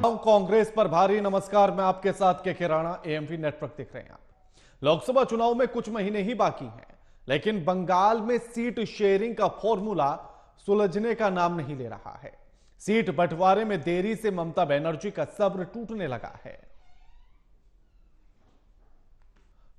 कांग्रेस पर भारी। नमस्कार, मैं आपके साथ के राणा, एएमवी नेटवर्क देख रहे हैं आप। लोकसभा चुनाव में कुछ महीने ही बाकी हैं, लेकिन बंगाल में सीट शेयरिंग का फॉर्मूला सुलझने का नाम नहीं ले रहा है। सीट बंटवारे में देरी से ममता बनर्जी का सब्र टूटने लगा है।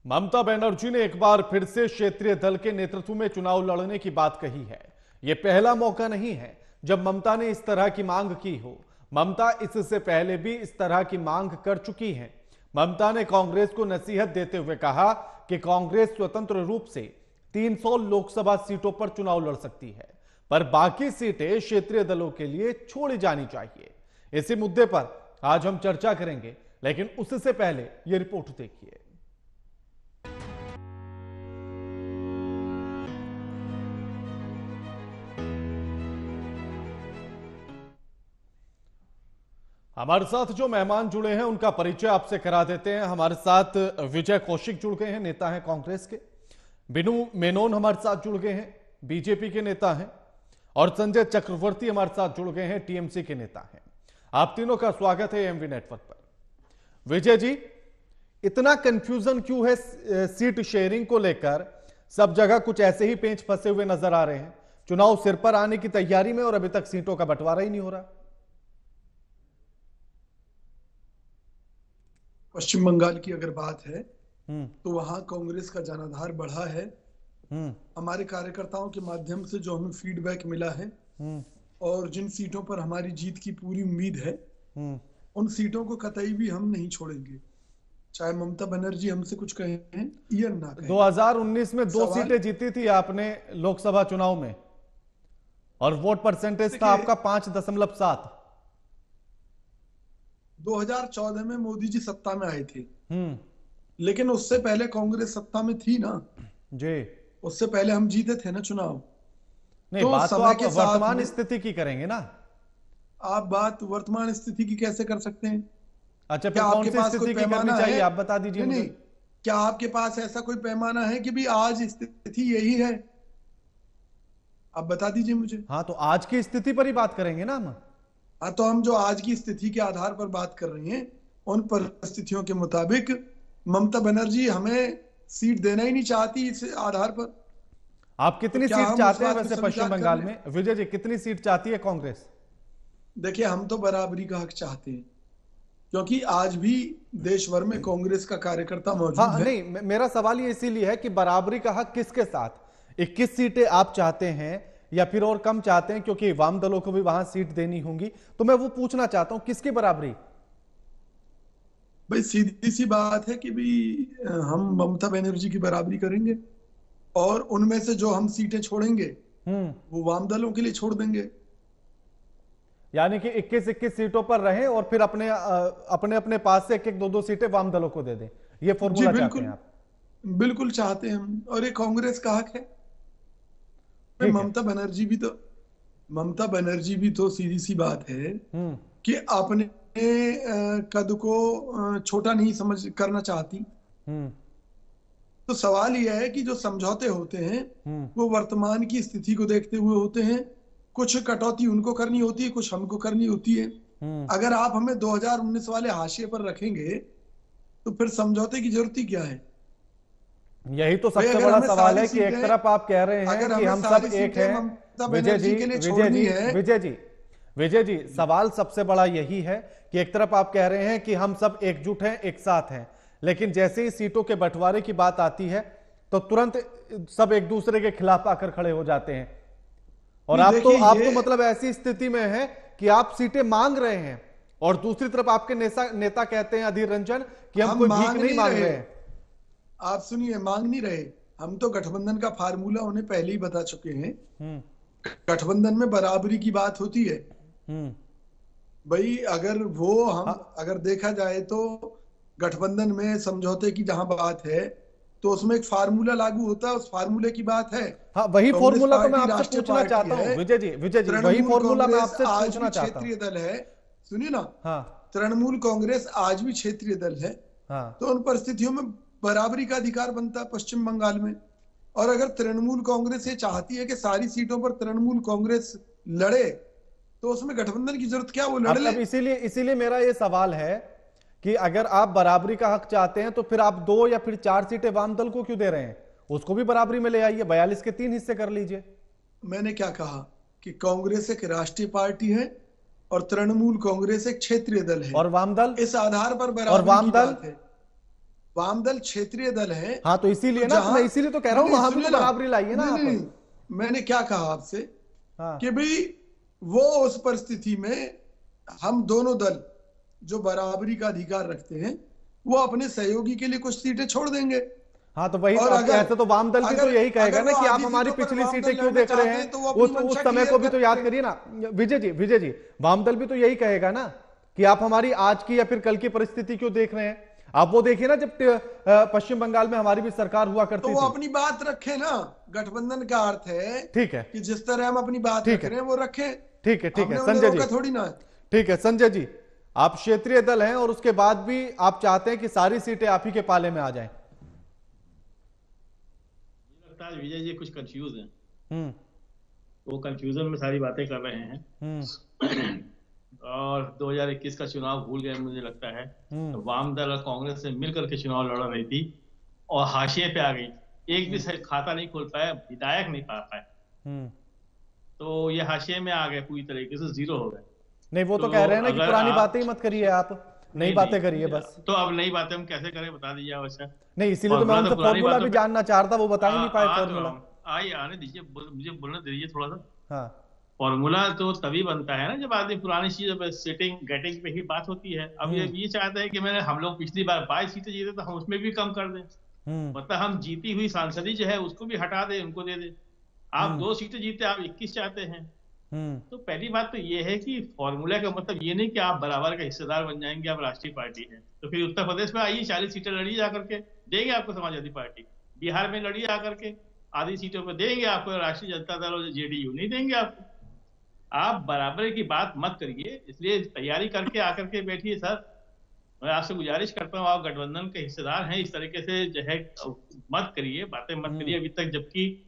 ममता बनर्जी ने एक बार फिर से क्षेत्रीय दल के नेतृत्व में चुनाव लड़ने की बात कही है। यह पहला मौका नहीं है जब ममता ने इस तरह की मांग की हो। ममता इससे पहले भी इस तरह की मांग कर चुकी हैं। ममता ने कांग्रेस को नसीहत देते हुए कहा कि कांग्रेस स्वतंत्र रूप से 300 लोकसभा सीटों पर चुनाव लड़ सकती है, पर बाकी सीटें क्षेत्रीय दलों के लिए छोड़ी जानी चाहिए। इसी मुद्दे पर आज हम चर्चा करेंगे, लेकिन उससे पहले यह रिपोर्ट देखिए। हमारे साथ जो मेहमान जुड़े हैं उनका परिचय आपसे करा देते हैं। हमारे साथ विजय कौशिक जुड़ गए हैं, नेता हैं कांग्रेस के। बिनू मेनन हमारे साथ जुड़ गए हैं, बीजेपी के नेता हैं। और संजय चक्रवर्ती हमारे साथ जुड़ गए हैं, टीएमसी के नेता हैं। आप तीनों का स्वागत है एएमवी नेटवर्क पर। विजय जी, इतना कंफ्यूजन क्यों है सीट शेयरिंग को लेकर? सब जगह कुछ ऐसे ही पेंच फंसे हुए नजर आ रहे हैं। चुनाव सिर पर आने की तैयारी में और अभी तक सीटों का बंटवारा ही नहीं हो रहा। पश्चिम बंगाल की अगर बात है तो वहां कांग्रेस का जनाधार बढ़ा है। हमारे कार्यकर्ताओं के माध्यम से जो हमें फीडबैक मिला है और जिन सीटों पर हमारी जीत की पूरी उम्मीद है, उन सीटों को कतई भी हम नहीं छोड़ेंगे, चाहे ममता बनर्जी हमसे कुछ कहें या ना कहें। 2019 में 2 सीटें जीती थी आपने लोकसभा चुनाव में, और वोट परसेंटेज था आपका 5.7। 2014 में मोदी जी सत्ता में आए थे, लेकिन उससे पहले कांग्रेस सत्ता में थी ना जी। उससे पहले हम जीते थे ना चुनाव। नहीं, तो बात तो आप वर्तमान स्थिति की करेंगे ना। आप बात वर्तमान स्थिति की कैसे कर सकते हैं? अच्छा, फिर कौन सी स्थिति की करनी चाहिए आप बता दीजिए मुझे। क्या आपके पास ऐसा कोई पैमाना है कि भी आज स्थिति यही है? आप बता दीजिए मुझे। हाँ, तो आज की स्थिति पर ही बात करेंगे ना हम। हाँ, तो हम जो आज की स्थिति के आधार पर बात कर रहे हैं, उन परिस्थितियों के मुताबिक ममता बनर्जी हमें सीट देना ही नहीं चाहती। इस आधार पर आप कितनी सीट चाहते हैं वैसे पश्चिम बंगाल में? विजय जी, कितनी सीट चाहती है कांग्रेस? देखिए, हम तो बराबरी का हक चाहते हैं, क्योंकि आज भी देश भर में कांग्रेस का कार्यकर्ता मौजूद है। नहीं, मेरा सवाल ये इसीलिए है कि बराबरी का हक किसके साथ? 21 सीटें आप चाहते हैं या फिर और कम चाहते हैं, क्योंकि वाम दलों को भी वहां सीट देनी होंगी, तो मैं वो पूछना चाहता हूं, किसकी बराबरी? भाई, सीधी सी बात है कि भी हम ममता बनर्जी की बराबरी करेंगे, और उनमें से जो हम सीटें छोड़ेंगे वो वाम दलों के लिए छोड़ देंगे। यानी कि 21-21 सीटों पर रहें और फिर अपने अपने पास से 1-1, 2-2 सीटें वाम दलों को दे दें, ये फॉर्मूला चाहते हैं आप? बिल्कुल चाहते हैं हम, और ये कांग्रेस का हक है। ममता बनर्जी भी तो सीधी सी बात है कि अपने कद को छोटा नहीं समझ करना चाहती। तो सवाल यह है कि जो समझौते होते हैं वो वर्तमान की स्थिति को देखते हुए होते हैं। कुछ कटौती उनको करनी होती है, कुछ हमको करनी होती है। अगर आप हमें 2019 वाले हाशिए पर रखेंगे तो फिर समझौते की जरूरत ही क्या है? यही तो सबसे बड़ा सवाल है कि एक तरफ आप कह रहे हैं कि हम सब एक हैं। विजय जी, सवाल सबसे बड़ा यही है कि एक तरफ आप कह रहे हैं कि हम सब एकजुट हैं, एक साथ हैं, लेकिन जैसे ही सीटों के बंटवारे की बात आती है तो तुरंत सब एक दूसरे के खिलाफ आकर खड़े हो जाते हैं। और आप तो मतलब ऐसी स्थिति में है कि आप सीटें मांग रहे हैं और दूसरी तरफ आपके नेता कहते हैं, अधीर रंजन, कि हम कोई भीख नहीं मांग रहे हैं। आप सुनिए, मांग नहीं रहे हम, तो गठबंधन का फार्मूला उन्हें पहले ही बता चुके हैं। गठबंधन में बराबरी की बात होती है भाई। अगर वो अगर देखा जाए तो गठबंधन में समझौते की जहां बात है तो उसमें एक फार्मूला लागू होता है, उस फार्मूले की बात है। हाँ, वही फार्मूला तो मैं आपसे पूछना चाहता हूँ विजय जी, वही फार्मूला मैं आपसे पूछना चाहता हूँ। क्षेत्रीय दल है, सुनिए ना। हाँ, तृणमूल कांग्रेस आज भी क्षेत्रीय दल है। हाँ, तो उन परिस्थितियों में बराबरी का अधिकार बनता है पश्चिम बंगाल में। और अगर तृणमूल कांग्रेस ये चाहती है कि सारी सीटों पर तृणमूल कांग्रेस लड़े, तो उसमें गठबंधन की जरूरत क्या, वो लड़ ले। अब इसीलिए इसीलिए मेरा ये सवाल है कि अगर आप बराबरी का हक चाहते हैं तो फिर आप 2 या फिर 4 सीटें वाम दल को क्यों दे रहे हैं? उसको भी बराबरी में ले आइए, 42 के 3 हिस्से कर लीजिए। मैंने क्या कहा कि कांग्रेस एक राष्ट्रीय पार्टी है और तृणमूल कांग्रेस एक क्षेत्रीय दल है, और वाम दल, इस आधार पर और बराबरी वाम की दल, बात है। वाम दल क्षेत्रीय दल है। हाँ तो इसीलिए तो ना, तो मैं जहां, इसीलिए तो कह रहा हूं नहीं वहां भी सुनिए तो ना, बराबरी लाइए ना नहीं आप। नहीं, मैंने क्या कहा आपसे हाँ कि भाई वो उस परिस्थिति में हम दोनों दल जो बराबरी का अधिकार रखते हैं वो अपने सहयोगी के लिए कुछ सीटें छोड़ देंगे। हाँ, तो वही तो और अब अगर ऐसे तो वाम दल भी तो अगर यही कहेगा अगर ना वो कि आप आधी हमारी सीटों पर पिछली वाम सीटें दल क्यों लड़ना देख रहे चाहते हैं, हैं तो वो अपनी उस मंशा समय क्लियर को भी तो याद करें। करिए ना। विजय जी, वाम दल भी तो यही कहेगा ना कि आप हमारी आज की या फिर कल की परिस्थिति क्यों देख रहे हैं। आप वो देखिए ना, जब पश्चिम बंगाल में हमारी भी सरकार हुआ तो करती वो थी। अपनी बात रखे ना, गठबंधन का अर्थ है ठीक है, कि जिस तरह हम अपनी बात ठीक रख है, रहे हैं वो रखें। ठीक है, ठीक है हमने उन्हें संजय जी, रोका थोड़ी ना है। ठीक है संजय जी, आप क्षेत्रीय दल हैं और उसके बाद भी आप चाहते हैं कि सारी सीटें आप ही के पाले में आ जाएं। लगता है विजय जी कुछ कंफ्यूज हैं। हम्म वो कंफ्यूजन में सारी बातें कर रहे हैं और 2021 का चुनाव भूल गए मुझे लगता है। तो वाम दल और कांग्रेस से मिलकर के चुनाव लड़ रही थी और हाशिए पे आ गई। एक भी सही खाता नहीं खोल पाया, विधायक नहीं पा पाए, तो ये हाशिए में आ गए, पूरी तरीके से जीरो हो गए। नहीं, वो तो कह रहे हैं ना कि पुरानी बातें ही मत करिए, आप नई बातें करिए बस। तो अब नई बातें हम कैसे करें, बता दीजिए आवश्यक। नहीं, इसीलिए तो मैं उनसे फॉर्मूला भी जानना चाह रहा था, वो बता ही नहीं पाए फॉर्मूला। आइए आने दीजिए, मुझे बोलने दीजिए थोड़ा सा। हाँ, फॉर्मूला तो तभी बनता है ना जब आदमी पुरानी चीज सेटिंग गेटिंग पे ही बात होती है। अब ये चाहते हैं कि मैंने हम लोग पिछली बार 22 सीटें जीते तो हम उसमें भी कम कर दें, मतलब हम जीती हुई सांसदी जो है उसको भी हटा दें, उनको दे दें। आप 2 सीटें जीते, आप 21 चाहते हैं। तो पहली बात तो ये है कि फॉर्मूला का मतलब ये नहीं कि आप बराबर का हिस्सेदार बन जाएंगे, आप राष्ट्रीय पार्टी है तो फिर उत्तर प्रदेश में आइए 40 सीटें लड़िए जाकर के, देंगे आपको समाजवादी पार्टी। बिहार में लड़िए आकर के, आधी सीटों पर देंगे आपको राष्ट्रीय जनता दल और जेडीयू, नहीं देंगे आपको। आप बराबरी की बात मत करिए, इसलिए तैयारी करके आकर के बैठिए। सर मैं आपसे गुजारिश करता हूँ, आप गठबंधन के हिस्सेदार हैं, इस तरीके से जो है मत करिए, बातें मत करिए अभी तक, जबकि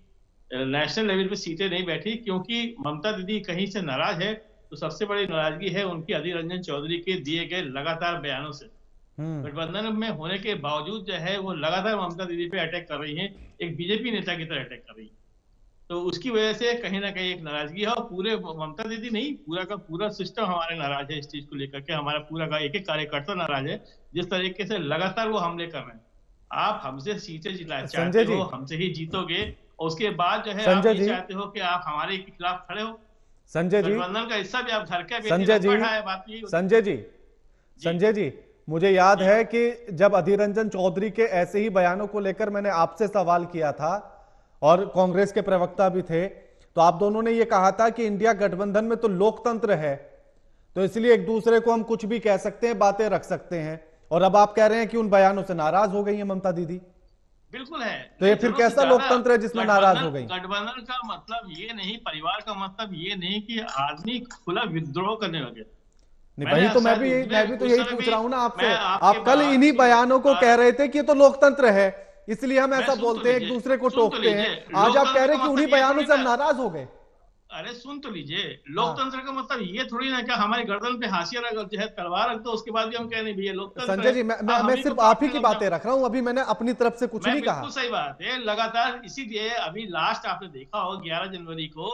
नेशनल लेवल पे सीटें नहीं बैठी क्योंकि ममता दीदी कहीं से नाराज है। तो सबसे बड़ी नाराजगी है उनकी अधीर रंजन चौधरी के दिए गए लगातार बयानों से। गठबंधन में होने के बावजूद जो है वो लगातार ममता दीदी पे अटैक कर रही हैं, एक बीजेपी नेता की तरह अटैक कर रही है। तो उसकी वजह से कहीं ना कहीं एक नाराजगी है और पूरे ममता दीदी नहीं, पूरा का पूरा सिस्टम हमारे नाराज है इस चीज को लेकर के। हमारा पूरा का एक एक कार्यकर्ता नाराज है जिस तरीके से लगातार वो हमले कर रहे हैं। आप हमसे सीटें जिला चाहते हो, हमसे ही जीतोगे, और उसके बाद जो है आप ये चाहते हो कि आप हमारे खिलाफ खड़े हो। संजय जी, गठबंधन का हिस्सा भी आप घर के संजय जी, मुझे याद है कि जब अधीर रंजन चौधरी के ऐसे ही बयानों को लेकर मैंने आपसे सवाल किया था और कांग्रेस के प्रवक्ता भी थे, तो आप दोनों ने यह कहा था कि इंडिया गठबंधन में तो लोकतंत्र है, तो इसलिए एक दूसरे को हम कुछ भी कह सकते हैं, बातें रख सकते हैं। और अब आप कह रहे हैं कि उन बयानों से नाराज हो गई है ममता दीदी। बिल्कुल है, तो ये फिर कैसा लोकतंत्र है जिसमें नाराज हो गई? गठबंधन का मतलब ये नहीं, परिवार का मतलब ये नहीं कि आदमी खुला विद्रोह करने लगे। नहीं, वही तो मैं भी तो यही पूछ रहा हूं ना आपसे। आप कल इन्हीं बयानों को कह रहे थे कि ये तो लोकतंत्र है, इसलिए हम ऐसा बोलते हैं, एक दूसरे को टोकते हैं। आज आप कह रहे हैं कि उन्हीं बयानों से हम नाराज हो गए। अरे सुन तो लीजिए, लोकतंत्र का मतलब ये थोड़ी ना क्या हमारी गर्दन पे हाशिया जो है तलवार रख दो, उसके बाद भी हम कह नहीं भैया लोकतंत्र। संजय जी, मैं सिर्फ आप ही की बातें रख रहा हूं, अभी मैंने अपनी तरफ से कुछ नहीं कहा। बिल्कुल सही बात है, लगातार। इसीलिए अभी लास्ट आपने देखा हो 11 जनवरी को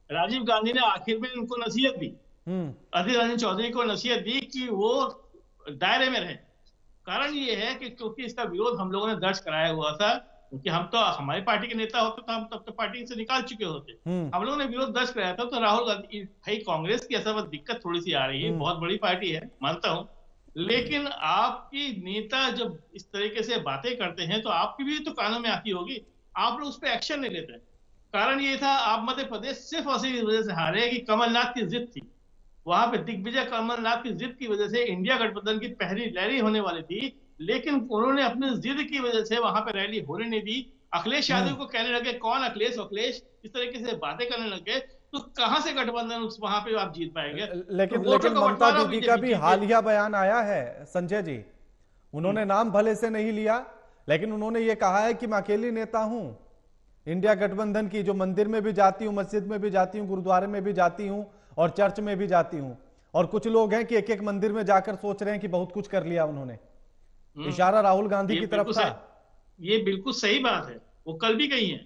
राजीव गांधी ने आखिर में उनको नसीहत दी, अधीर रंजन चौधरी को नसीहत दी कि वो दायरे में रहे। कारण ये है कि क्योंकि इसका विरोध हम लोगों ने दर्ज कराया हुआ था, क्योंकि हम तो हमारी पार्टी के नेता होते तो हम तब तो पार्टी से निकाल चुके होते। हम लोगों ने विरोध दर्ज कराया था। तो राहुल गांधी भाई, कांग्रेस की असल में दिक्कत थोड़ी सी आ रही है, बहुत बड़ी पार्टी है मानता हूं, लेकिन आपकी नेता जब इस तरीके से बातें करते हैं तो आपकी भी तो कानों में आती होगी, आप लोग उस पर एक्शन नहीं लेते। कारण ये था, आप मध्य प्रदेश सिर्फ और सिर्फ इस वजह से हारे कि कमलनाथ की जिद थी। वहां पे दिग्विजय कमलनाथ की जिद की वजह से इंडिया गठबंधन की पहली रैली होने वाली थी, लेकिन उन्होंने अपनी जिद की वजह से वहां पे रैली होने नहीं दी। अखिलेश यादव को कहने लगे कौन अखिलेश, इस तरीके से बातें करने लगे, तो कहां से गठबंधन वहां पे आप जीत पाएंगे? लेकिन ममता दीदी का भी हालिया बयान आया है संजय जी, उन्होंने नाम भले से नहीं लिया, लेकिन उन्होंने ये कहा है कि मैं अकेली नेता हूं इंडिया गठबंधन की, जो मंदिर में भी जाती हूं, मस्जिद में भी जाती हूं, गुरुद्वारे में भी जाती हूं और चर्च में भी जाती हूं, और कुछ लोग हैं कि एक एक मंदिर में जाकर सोच रहे हैं कि बहुत कुछ कर लिया उन्होंने। इशारा राहुल गांधी की तरफ था। ये बिल्कुल सही बात है, वो कल भी गई है,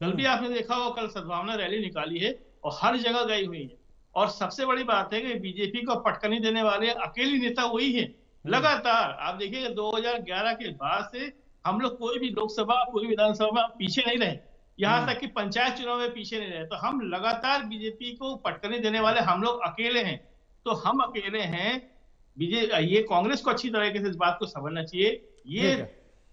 कल भी आपने देखा हो, कल सद्भावना रैली निकाली है और हर जगह गई हुई है। और सबसे बड़ी बात है कि बीजेपी को पटकनी देने वाले अकेली नेता वही है लगातार। आप देखिए 2011 के बाद से हम लोग कोई भी लोकसभा, कोई विधानसभा में पीछे नहीं रहे, यहाँ तक कि पंचायत चुनाव में पीछे नहीं रहे। तो हम लगातार बीजेपी को पटकनी देने वाले हम लोग अकेले हैं। तो हम अकेले हैं, ये कांग्रेस को अच्छी तरीके से इस बात को समझना चाहिए। ये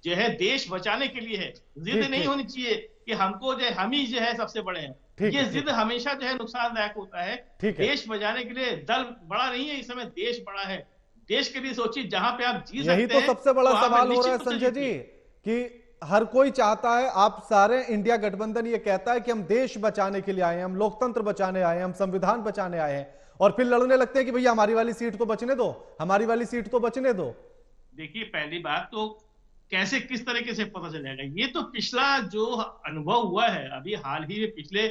जो है देश बचाने के लिए है, जिद नहीं होनी चाहिए कि हमको जो है हम ही जो है सबसे बड़े हैं। ये जिद हमेशा जो है नुकसानदायक होता है। देश बचाने के लिए दल बड़ा नहीं है, इस समय देश बड़ा है। देश के लिए सोचिए, जहां पे आप जी सकते हैं। यही तो सबसे बड़ा सवाल हो रहा है संजय जी, कि हर कोई चाहता है, आप सारे इंडिया गठबंधन ये कहता है कि हम देश बचाने के लिए आए हैं, हम लोकतंत्र बचाने आए हैं, हम संविधान बचाने आए हैं, और फिर लड़ने लगते हैं कि भैया हमारी वाली सीट तो बचने दो, हमारी वाली सीट तो बचने दो। देखिए, पहली बात तो कैसे किस तरीके से पता चलेगा, ये तो पिछला जो अनुभव हुआ है अभी हाल ही में, पिछले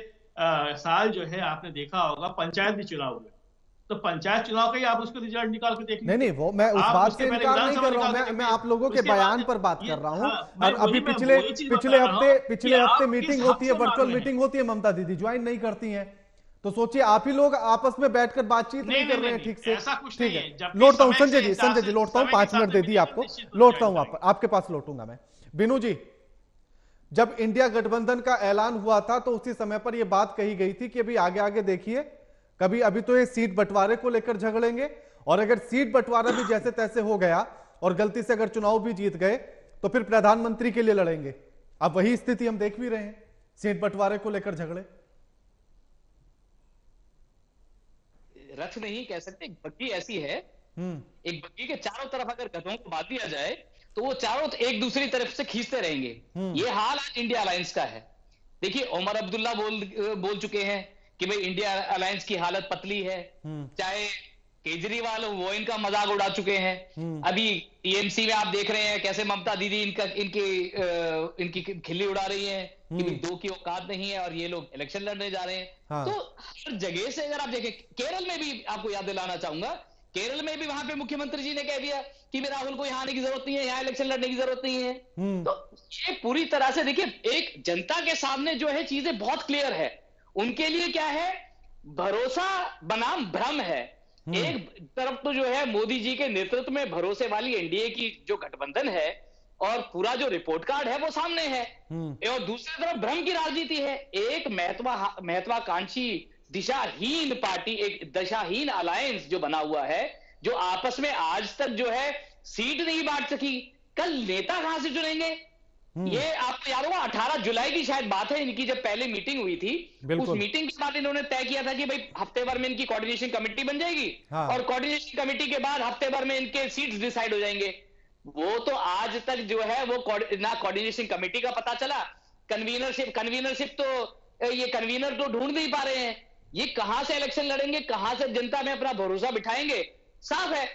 साल जो है आपने देखा होगा पंचायत भी चुनाव हुए, तो पंचायत चुनाव का ही आप उसको रिजल्ट निकाल के देख लीजिए। नहीं, वो मैं उस बात से इनकार नहीं कर रहा हूं, मैं आप लोगों के बयान पर बात कर रहा हूं। और अभी पिछले हफ्ते मीटिंग होती है, वर्चुअल मीटिंग होती है, ममता दीदी ज्वाइन नहीं करती हैं। तो सोचिए, आप ही लोग आपस में बैठकर बातचीत नहीं कर रहे हैं ठीक से। ठीक है, लौटता हूं संजय जी लौटता हूं, 5 मिनट दे दिए आपको, लौटता हूं आपके पास लौटूंगा मैं। बिनू जी, जब इंडिया गठबंधन का ऐलान हुआ था तो उसी समय पर यह बात कही गई थी कि अभी आगे आगे देखिए, कभी अभी तो ये सीट बंटवारे को लेकर झगड़ेंगे, और अगर सीट बंटवारा भी जैसे तैसे हो गया और गलती से अगर चुनाव भी जीत गए तो फिर प्रधानमंत्री के लिए लड़ेंगे। अब वही स्थिति हम देख भी रहे हैं, सीट बंटवारे को लेकर झगड़े। रथ नहीं कह सकते, एक बग्गी ऐसी है, एक बग्गी के चारों तरफ अगर गधों को बांध दिया जाए तो वो चारों एक दूसरी तरफ से खींचते रहेंगे। ये हाल आज इंडिया अलायंस का है। देखिए, ओमर अब्दुल्ला बोल चुके हैं कि भाई इंडिया अलायंस की हालत पतली है। चाहे केजरीवाल वो इनका मजाक उड़ा चुके हैं। अभी टीएमसी में आप देख रहे हैं कैसे ममता दीदी इनकी खिल्ली उड़ा रही हैं कि भाई दो की औकात नहीं है और ये लोग इलेक्शन लड़ने जा रहे हैं। हाँ। तो हर जगह से अगर आप देखें, केरल में भी आपको याद दिलाना चाहूंगा, केरल में भी वहां पे मुख्यमंत्री जी ने कह दिया कि राहुल को यहाँ आने की जरूरत नहीं है, यहाँ इलेक्शन लड़ने की जरूरत नहीं है। तो ये पूरी तरह से देखिए, एक जनता के सामने जो है चीजें बहुत क्लियर है। उनके लिए क्या है, भरोसा बनाम भ्रम है। एक तरफ तो जो है मोदी जी के नेतृत्व में भरोसे वाली एनडीए की जो गठबंधन है और पूरा जो रिपोर्ट कार्ड है वो सामने है, और दूसरी तरफ भ्रम की राजनीति है। एक महत्वाकांक्षी दिशाहीन पार्टी, एक दिशाहीन अलायंस जो बना हुआ है, जो आपस में आज तक जो है सीट नहीं बांट सकी, कल नेता कहां से चुनेंगे? ये आपको याद होगा 18 जुलाई की शायद बात है इनकी, जब पहले मीटिंग हुई थी। उस मीटिंग के बाद इन्होंने तय किया था कि भाई हफ्ते भर में इनकी कोऑर्डिनेशन कमेटी बन जाएगी। हाँ। और कोऑर्डिनेशन कमेटी के बाद हफ्ते भर में इनके सीट्स डिसाइड हो जाएंगे। वो तो आज तक जो है वो ना कोऑर्डिनेशन कमेटी का पता चला, कन्वीनरशिप तो ये कन्वीनर तो ढूंढ नहीं पा रहे हैं। ये कहां से इलेक्शन लड़ेंगे, कहां से जनता में अपना भरोसा बिठाएंगे, साफ है।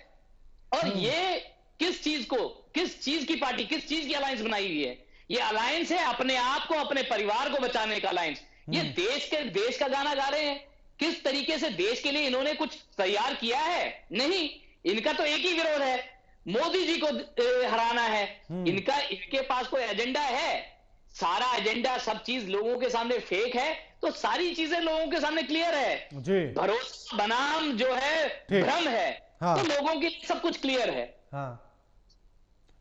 और ये किस चीज की पार्टी, किस चीज की अलायंस बनाई हुई है? ये अलायंस है अपने आप को, अपने परिवार को बचाने का अलायंस। ये देश का गाना गा रहे हैं। किस तरीके से देश के लिए इन्होंने कुछ तैयार किया है? नहीं, इनका तो एक ही विरोध है, मोदी जी को हराना है। इनके पास कोई एजेंडा है? सारा एजेंडा, सब चीज लोगों के सामने फेक है, तो सारी चीजें लोगों के सामने क्लियर है। भरोसा बनाम जो है भ्रम है। हाँ। तो लोगों के लिए सब कुछ क्लियर है। हाँ,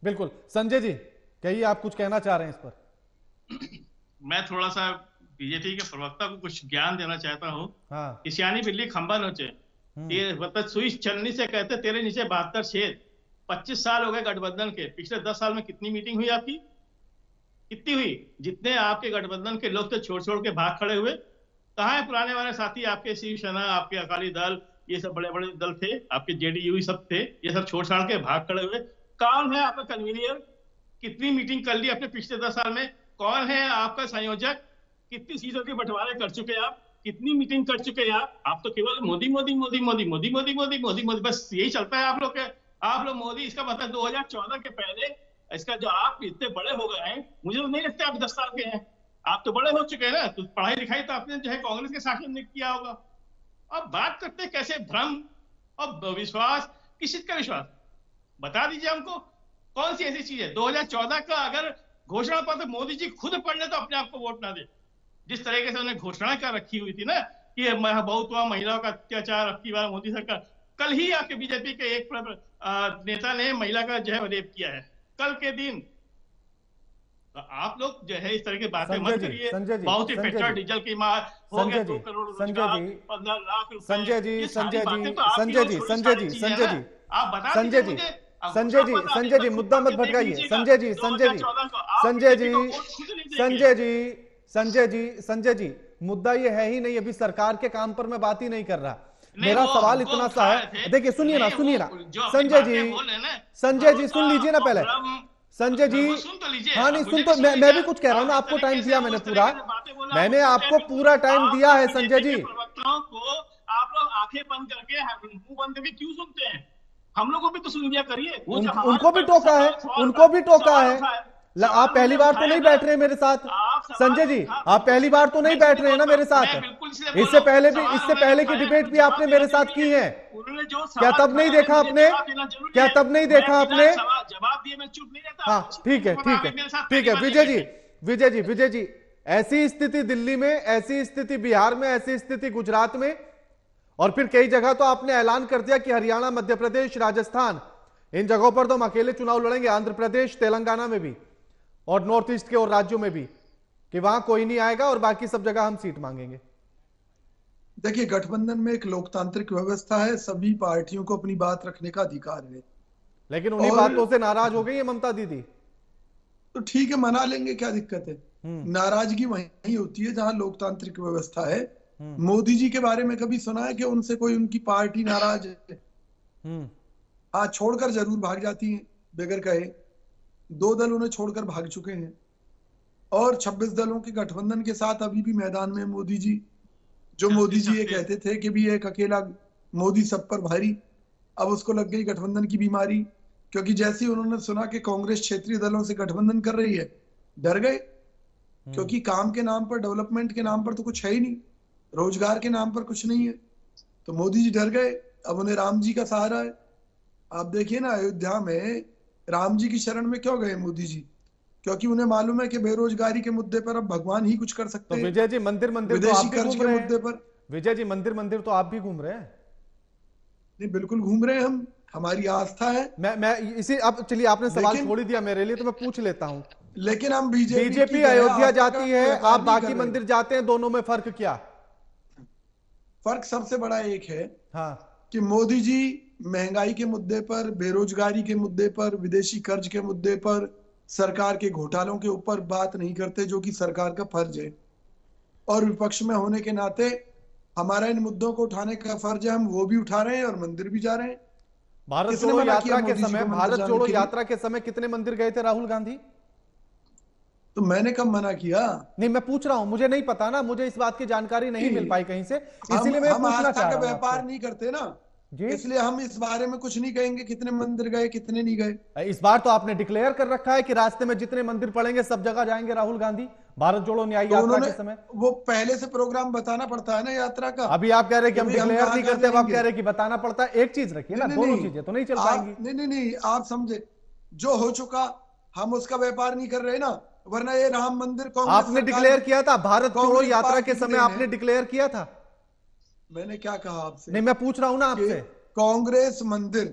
बिल्कुल। संजय जी कहिए, आप कुछ कहना चाह रहे हैं इस पर? मैं थोड़ा सा बीजेपी के प्रवक्ता को कुछ ज्ञान देना चाहता हूँ। हाँ। इसियानी बिल्ली खंबा नोचे, मतलब सुई चलनी से कहते तेरे नीचे 72 छेद। 25 साल हो गए गठबंधन के, पिछले 10 साल में कितनी मीटिंग हुई आपकी? कितनी हुई? जितने आपके गठबंधन के लोग थे छोड़ के भाग खड़े हुए, कहाँ है पुराने वाले साथी आपके? शिवसेना, आपके अकाली दल, ये सब बड़े बड़े दल थे, आपके जेडीयू सब थे, ये सब छोड़ छाड़ के भाग खड़े हुए। कौन है आपका कन्वीनियर? कितनी मीटिंग कर ली अपने पिछले 10 साल में? कौन है आपका संयोजक? कितनी सीटों के बंटवारे कर चुके आप? कितनी मीटिंग कर चुके आप? आप तो केवल मोदी मोदी मोदी मोदी मोदी मोदी मोदी मोदी मोदी, बस यही चलता है आप लोग के। आप लोग मोदी, इसका मतलब 2014 के पहले इसका जो आप इतने बड़े हो गए हैं, मुझे तो नहीं लगता आप 10 साल के हैं। आप तो बड़े हो चुके हैं ना, तो पढ़ाई लिखाई तो आपने जो है कांग्रेस के शासन में किया होगा। अब बात करते हैं कैसे भ्रम और विश्वास, किस चीज का विश्वास बता दीजिए हमको, कौन सी ऐसी चीज है 2014 का अगर घोषणा पत्र मोदी जी खुद पढ़ ले तो अपने आप को वोट ना दे। जिस तरीके से उन्होंने घोषणा कर रखी हुई थी ना कि बहुत हुआ महिलाओं का अत्याचार, अब की बार मोदी सरकार, कल ही आपके बीजेपी के एक नेता ने महिला का जो है रेप किया है कल के दिन। तो आप लोग जो है इस तरह की बातें मत करिए। बहुत ही पेट्रोल डीजल की मार हो गया, 2 करोड़ रोजगार, 15 लाख रुपए। संजय जी आप बता दीजिए मुझे। संजय जी मुद्दा मत भटकाइए। संजय जी मुद्दा ये है ही नहीं, अभी सरकार के काम पर मैं बात ही नहीं कर रहा। मेरा सवाल इतना सा है, देखिए सुनिए ना संजय जी सुन लीजिए ना पहले। संजय जी हाँ नहीं सुन तो मैं भी कुछ कह रहा हूँ ना, आपको टाइम दिया मैंने पूरा, मैंने आपको पूरा टाइम दिया है संजय जी। आप लोग आंखें बंद करके मुंह बंद करके क्यों सुनते हैं? हम लोगों को भी तो सुन लिया करिए। उनको भी टोका है, आप पहली बार तो नहीं बैठ रहे मेरे साथ संजय जी, आप पहली बार तो नहीं बैठ रहे हैं ना मेरे साथ। इससे पहले की डिबेट भी आपने मेरे साथ की है, क्या तब नहीं देखा आपने? जवाब दिए मैं चुप नहीं रहता। हाँ ठीक है विजय जी ऐसी स्थिति दिल्ली में, ऐसी स्थिति बिहार में, ऐसी स्थिति गुजरात में, और फिर कई जगह तो आपने ऐलान कर दिया कि हरियाणा, मध्य प्रदेश, राजस्थान, इन जगहों पर तो हम अकेले चुनाव लड़ेंगे, आंध्र प्रदेश, तेलंगाना में भी और नॉर्थ ईस्ट के और राज्यों में भी, कि वहां कोई नहीं आएगा और बाकी सब जगह हम सीट मांगेंगे। देखिए गठबंधन में एक लोकतांत्रिक व्यवस्था है, सभी पार्टियों को अपनी बात रखने का अधिकार है, लेकिन उन्हीं बातों से नाराज हो गई है ममता दीदी। तो ठीक है मना लेंगे, क्या दिक्कत है? नाराजगी वहीं होती है जहां लोकतांत्रिक व्यवस्था है। मोदी जी के बारे में कभी सुना है कि उनसे कोई उनकी पार्टी नाराज है? हाँ छोड़कर जरूर भाग जाती है बगैर कहे। 2 दल उन्हें छोड़कर भाग चुके हैं और 26 दलों के गठबंधन के साथ अभी भी मैदान में मोदी जी। जो मोदी जी ये कहते थे कि भी एक अकेला मोदी सब पर भारी, अब उसको लग गई गठबंधन की बीमारी, क्योंकि जैसे ही उन्होंने सुना कि कांग्रेस क्षेत्रीय दलों से गठबंधन कर रही है, डर गए। क्योंकि काम के नाम पर, डेवलपमेंट के नाम पर तो कुछ है ही नहीं, रोजगार के नाम पर कुछ नहीं है, तो मोदी जी डर गए। अब उन्हें राम जी का सहारा है। आप देखिए ना अयोध्या में राम जी की शरण में क्यों गए मोदी जी? क्योंकि उन्हें मालूम है कि बेरोजगारी के मुद्दे पर अब भगवान ही कुछ कर सकते हैं। तो विजय जी मंदिर विदेशी कर्ज के मुद्दे पर विजय जी मंदिर तो आप भी घूम रहे हैं। नहीं बिल्कुल घूम रहे हैं हम, हमारी आस्था है। मैं इसी, अब चलिए आपने सवाल छोड़ ही दिया मेरे लिए तो मैं पूछ लेता हूँ। लेकिन हम बीजेपी अयोध्या जाती है, आप बाकी मंदिर जाते हैं, दोनों में फर्क क्या? फर्क सबसे बड़ा एक है हाँ कि मोदी जी महंगाई के मुद्दे पर, बेरोजगारी के मुद्दे पर, विदेशी कर्ज के मुद्दे पर, सरकार के घोटालों के ऊपर बात नहीं करते, जो कि सरकार का फर्ज है। और विपक्ष में होने के नाते हमारा इन मुद्दों को उठाने का फर्ज है, हम वो भी उठा रहे हैं और मंदिर भी जा रहे हैं। भारत जोड़ो यात्रा के समय कितने मंदिर गए थे राहुल गांधी? तो मैंने कब मना किया? नहीं मैं पूछ रहा हूं, मुझे नहीं पता ना, मुझे इस बात की जानकारी नहीं मिल पाई कहीं से, इसलिए मैं पूछना चाह रहा हूं। व्यापार नहीं करते ना जी, इसलिए हम इस बारे में कुछ नहीं कहेंगे कितने मंदिर गए कितने नहीं गए। इस बार तो आपने डिक्लेयर कर रखा है कि रास्ते में जितने मंदिर पड़ेंगे सब जगह जाएंगे राहुल गांधी, भारत जोड़ो न्याय यात्रा के समय। वो पहले से प्रोग्राम बताना पड़ता है ना यात्रा का। अभी आप कह रहे हैं कि हम डिक्लेयर नहीं करते, अब आप कह रहे हैं कि बताना पड़ता है। एक चीज रखिए ना, दोनों चीजें तो नहीं चल पाएंगी। नहीं आप समझे, जो हो चुका हम उसका व्यापार नहीं कर रहे ना, वरना ये राम मंदिर आपने डिक्लेयर किया था, भारत जोड़ो यात्रा के समय आपने डिक्लेयर किया था। मैंने क्या कहा आपसे? नहीं मैं पूछ रहा हूं ना आपसे। कांग्रेस मंदिर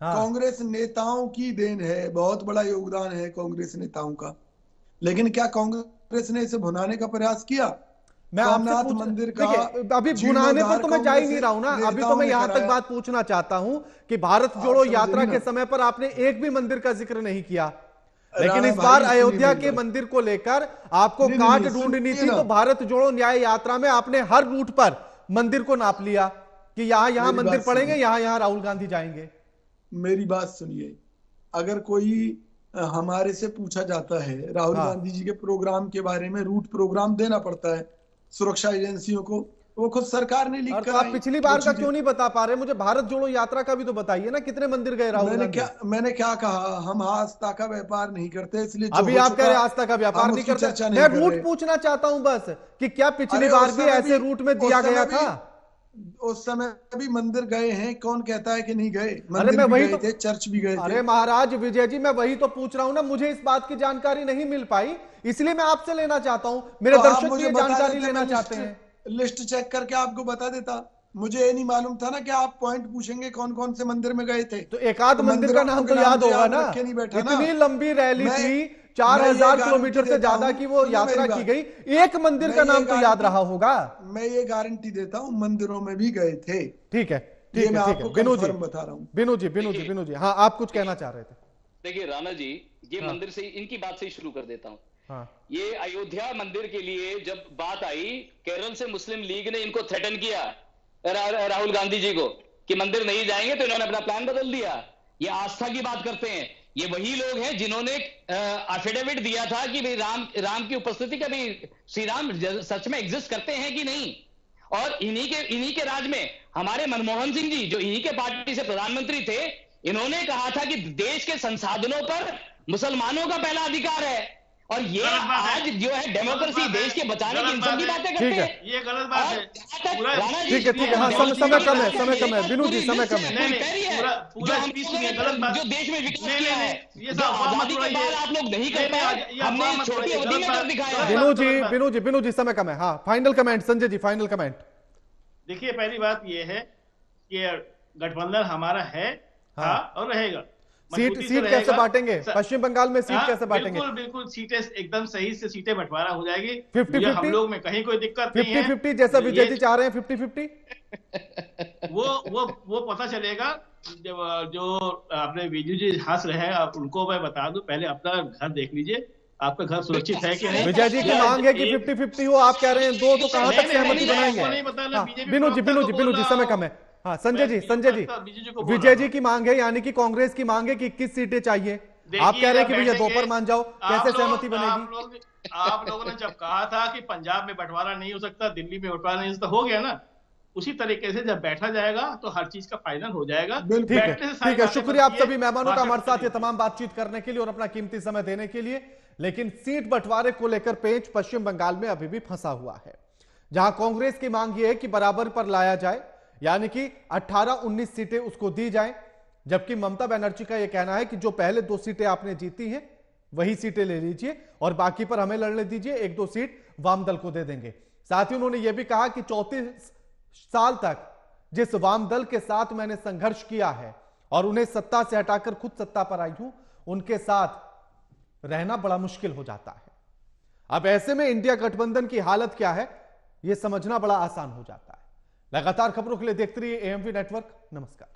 कांग्रेस नेताओं की देन है, बहुत बड़ा योगदान है कांग्रेस नेताओं का, लेकिन क्या कांग्रेस ने इसे भुनाने का प्रयास किया? मैं आपसे मंदिर का अभी भुनाने पर तो मैं जा ही नहीं रहा हूं ना, अभी तो मैं यहां तक बात पूछना चाहता हूं कि भारत जोड़ो यात्रा के समय पर आपने एक भी मंदिर का जिक्र नहीं किया, लेकिन इस बार अयोध्या के मंदिर को लेकर आपको काट ढूंढनी थी, तो भारत जोड़ो न्याय यात्रा में आपने हर रूट पर मंदिर को नाप लिया कि यहां मंदिर पड़ेंगे, यहां राहुल गांधी जाएंगे। मेरी बात सुनिए, अगर कोई हमारे से पूछा जाता है राहुल गांधी जी के प्रोग्राम के बारे में, रूट प्रोग्राम देना पड़ता है सुरक्षा एजेंसियों को, वो खुद सरकार ने लिख कर। आप पिछली बार का क्यों नहीं बता पा रहे? मुझे भारत जोड़ो यात्रा का भी तो बताइए ना, कितने मंदिर गए राहुल गांधी? मैंने क्या कहा? हम आस्था का व्यापार नहीं करते, इसलिए अभी आप कह रहे आस्था का व्यापार नहीं करते। मैं रूट पूछना चाहता हूं बस कि क्या पिछली बार भी ऐसे रूट में दिया गया था? उस समय भी मंदिर गए हैं, कौन कहता है कि नहीं गए? अरे मंदिर मैं भी वही गए तो थे, चर्च भी गए अरे थे। महाराज विजय जी, मैं वही तो पूछ रहा हूं ना, मुझे इस बात की जानकारी नहीं मिल पाई, इसलिए मैं आपसे लेना चाहता हूं। मेरे तो आप दर्शक भी मुझे ये बता जानकारी देते, लेना मैं चाहते हैं। लिस्ट चेक करके आपको बता देता। मुझे ये नहीं मालूम था ना कि आप पॉइंट पूछेंगे कौन कौन से मंदिर में गए थे। तो एक आध तो मंदिर का मंदिरों नाम के तो याद तो होगा ना। रख के नहीं बैठा ना। इतनी लंबी रैली मैं थी, मैं 4000 ये किलोमीटर गारंटी से देता ज्यादा हूं, की वो सुनिए यात्रा मेरी की बात। गई, एक मंदिर मैं का ये नाम तो याद गारंटी रहा होगा। मैं ये गारंटी देता हूं, मंदिरों में भी गए थे। ठीक है, ये मैं ठीक आपको है बिनू जी, कंफर्म बता रहा हूं। बिनू जी, हाँ आप कुछ कहना चाह रहे थे। देखिए राणा जी, ये हाँ। मंदिर से इनकी बात से ही शुरू कर देता हूं। हाँ। ये अयोध्या मंदिर के लिए जब बात आई, केरल से मुस्लिम लीग ने इनको थ्रेटन किया, राहुल गांधी जी को, कि मंदिर नहीं जाएंगे, तो इन्होंने अपना प्लान बदल दिया। ये आस्था की बात करते हैं। ये वही लोग हैं जिन्होंने एफिडेविट दिया था कि भाई राम की उपस्थिति का भी, श्री राम सच में एग्जिस्ट करते हैं कि नहीं। और इन्हीं के राज में हमारे मनमोहन सिंह जी, जो इन्हीं के पार्टी से प्रधानमंत्री थे, इन्होंने कहा था कि देश के संसाधनों पर मुसलमानों का पहला अधिकार है। और ये आज जो है डेमोक्रेसी, देश के बचाने की इन सब की बातें करते हैं। ये गलत बात है। ठीक है, हाँ समय कम है बिनू जी, समय कम है। जो देश में विकास किया है, जो आजादी के बाद आप लोग नहीं कर पाए, हमने छोटी अवधि में कर दिखाया। बिनू जी समय कम है। हाँ final comment Sanjay ji, final comment. देखिए पहली बात यह है कि गठबंधन हमारा है, हाँ, और रहेगा। सीट कैसे बांटेंगे? पश्चिम बंगाल में सीट कैसे बांटेंगे? बिल्कुल सीटें एकदम सही से सीटें बंटवारा हो जाएगी। 50-50 हम लोग में कहीं कोई दिक्कत नहीं है। 50-50 जैसा विजय जी चाह रहे हैं, 50-50 वो पता चलेगा जब जो अपने विजय जी हंस रहे हैं, आप उनको मैं बता दूं, पहले अपना घर देख लीजिए, आपका घर सुरक्षित है कि नहीं। विजय जी की मांग है कि 50-50 हो, आप कह रहे हैं दो, तो कहां तक सहमति बनाएंगे? बिनू जी समय कम है। हाँ संजय जी, विजय जी की मांग है, यानी कि कांग्रेस की मांग है कि 21 सीटें चाहिए, आप कह रहे हैं कि भैया दो पर मान जाओ, कैसे सहमति बनेगी? आप लोगों ने जब कहा था कि पंजाब में बंटवारा नहीं हो सकता, दिल्ली में बंटवारा नहीं हो सकता, हो गया ना। उसी तरीके से जब बैठा जाएगा तो हर चीज का फाइनल हो जाएगा। ठीक है, शुक्रिया आप सभी मेहमानों का हमारे साथ ये तमाम बातचीत करने के लिए और अपना कीमती समय देने के लिए। लेकिन सीट बंटवारे को लेकर पेंच पश्चिम बंगाल में अभी भी फंसा हुआ है, जहां कांग्रेस की मांग यह है कि बराबर पर लाया जाए, यानी कि 18-19 सीटें उसको दी जाए, जबकि ममता बनर्जी का यह कहना है कि जो पहले 2 सीटें आपने जीती हैं वही सीटें ले लीजिए और बाकी पर हमें लड़ने दीजिए, 1-2 सीट वाम दल को दे देंगे। साथ ही उन्होंने यह भी कहा कि 34 साल तक जिस वाम दल के साथ मैंने संघर्ष किया है और उन्हें सत्ता से हटाकर खुद सत्ता पर आई हूं, उनके साथ रहना बड़ा मुश्किल हो जाता है। अब ऐसे में इंडिया गठबंधन की हालत क्या है, यह समझना बड़ा आसान हो जाता है। लगातार खबरों के लिए देखते रहिए एएमपी नेटवर्क। नमस्कार।